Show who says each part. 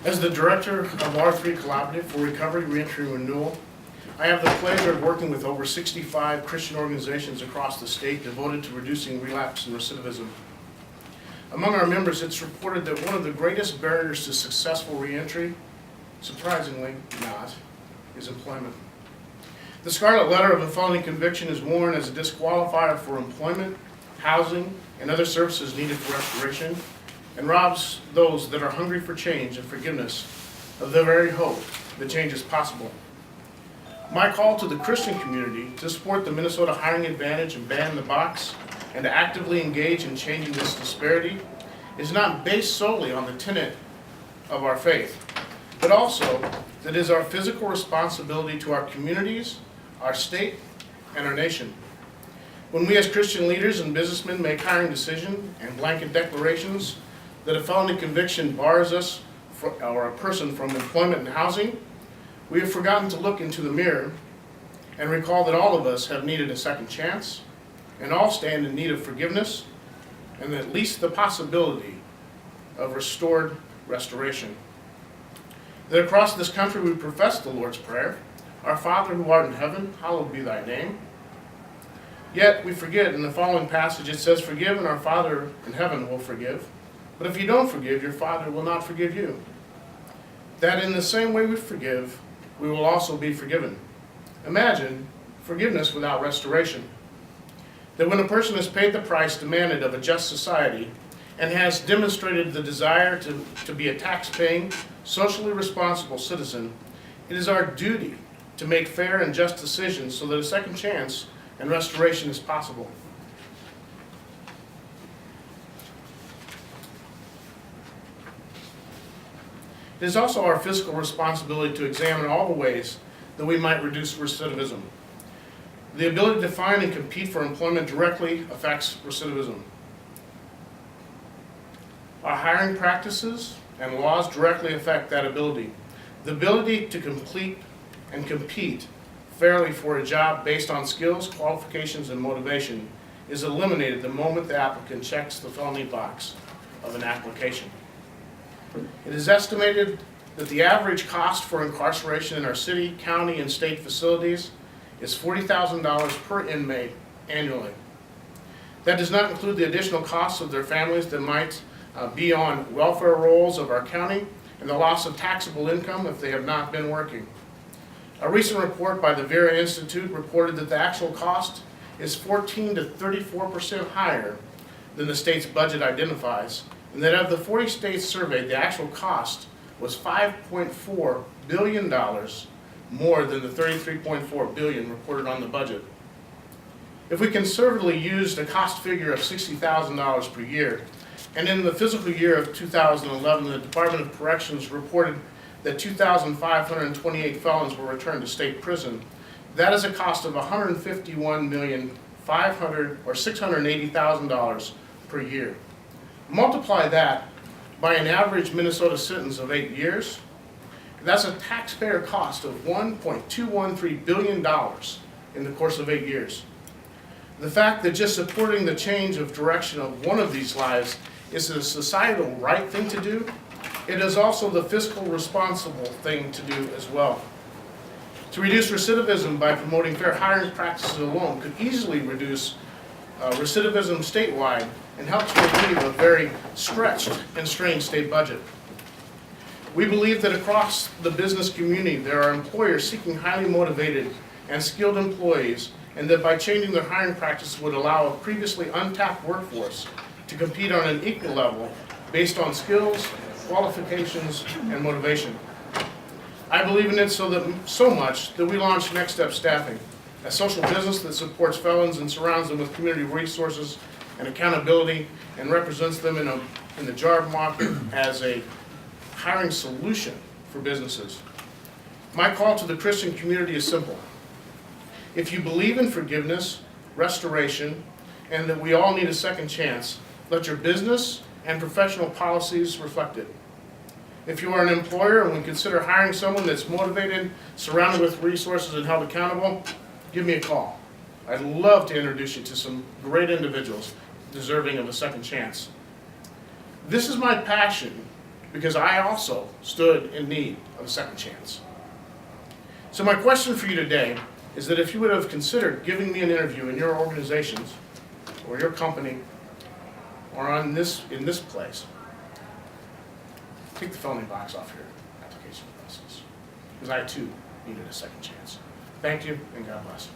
Speaker 1: As the director of R3 Collaborative for Recovery, Reentry, and Renewal, I have the pleasure of working with over 65 Christian organizations across the state devoted to reducing relapse and recidivism. Among our members, it's reported that one of the greatest barriers to successful reentry, surprisingly not, is employment. The scarlet letter of a felony conviction is worn as a disqualifier for employment, housing, and other services needed for restoration, and robs those that are hungry for change and forgiveness of the very hope that change is possible. My call to the Christian community to support the Minnesota Hiring Advantage and ban the box and to actively engage in changing this disparity is not based solely on the tenet of our faith, but also that it is our physical responsibility to our communities, our state, and our nation. When we as Christian leaders and businessmen make hiring decisions and blanket declarations that a felony conviction bars us or a person from employment and housing, we have forgotten to look into the mirror and recall that all of us have needed a second chance and all stand in need of forgiveness and at least the possibility of restoration. That across this country we profess the Lord's Prayer, "Our Father who art in heaven, hallowed be thy name." Yet we forget in the following passage it says, "Forgive and our Father in heaven will forgive. But if you don't forgive, your Father will not forgive you." That in the same way we forgive, we will also be forgiven. Imagine forgiveness without restoration. That when a person has paid the price demanded of a just society and has demonstrated the desire to be a tax-paying, socially responsible citizen, it is our duty to make fair and just decisions so that a second chance and restoration is possible. It is also our fiscal responsibility to examine all the ways that we might reduce recidivism. The ability to find and compete for employment directly affects recidivism. Our hiring practices and laws directly affect that ability. The ability to complete and compete fairly for a job based on skills, qualifications, and motivation is eliminated the moment the applicant checks the felony box of an application. It is estimated that the average cost for incarceration in our city, county, and state facilities is $40,000 per inmate annually. That does not include the additional costs of their families that might be on welfare rolls of our county and the loss of taxable income if they have not been working. A recent report by the Vera Institute reported that the actual cost is 14 to 34% higher than the state's budget identifies, and that of the 40 states surveyed, the actual cost was $5.4 billion more than the $33.4 billion reported on the budget. If we conservatively used a cost figure of $60,000 per year, and in the fiscal year of 2011, the Department of Corrections reported that 2,528 felons were returned to state prison, that is a cost of $151,680,000 per year. Multiply that by an average Minnesota sentence of 8 years, that's a taxpayer cost of $1.213 billion in the course of 8 years. The fact that just supporting the change of direction of one of these lives is a societal right thing to do, it is also the fiscal responsible thing to do as well. To reduce recidivism by promoting fair hiring practices alone could easily reduce recidivism statewide and help to relieve a very stretched and strained state budget. We believe that across the business community there are employers seeking highly motivated and skilled employees, and that by changing their hiring practices would allow a previously untapped workforce to compete on an equal level based on skills, qualifications, and motivation. I believe in it so much that we launched Next Step Staffing, a social business that supports felons and surrounds them with community resources and accountability and represents them in the job market as a hiring solution for businesses. My call to the Christian community is simple. If you believe in forgiveness, restoration, and that we all need a second chance, let your business and professional policies reflect it. If you are an employer and would consider hiring someone that's motivated, surrounded with resources, and held accountable, give me a call. I'd love to introduce you to some great individuals deserving of a second chance. This is my passion because I also stood in need of a second chance. So my question for you today is that if you would have considered giving me an interview in your organizations or your company or in this place, take the felony box off your application process, because I too needed a second chance. Thank you, and God bless.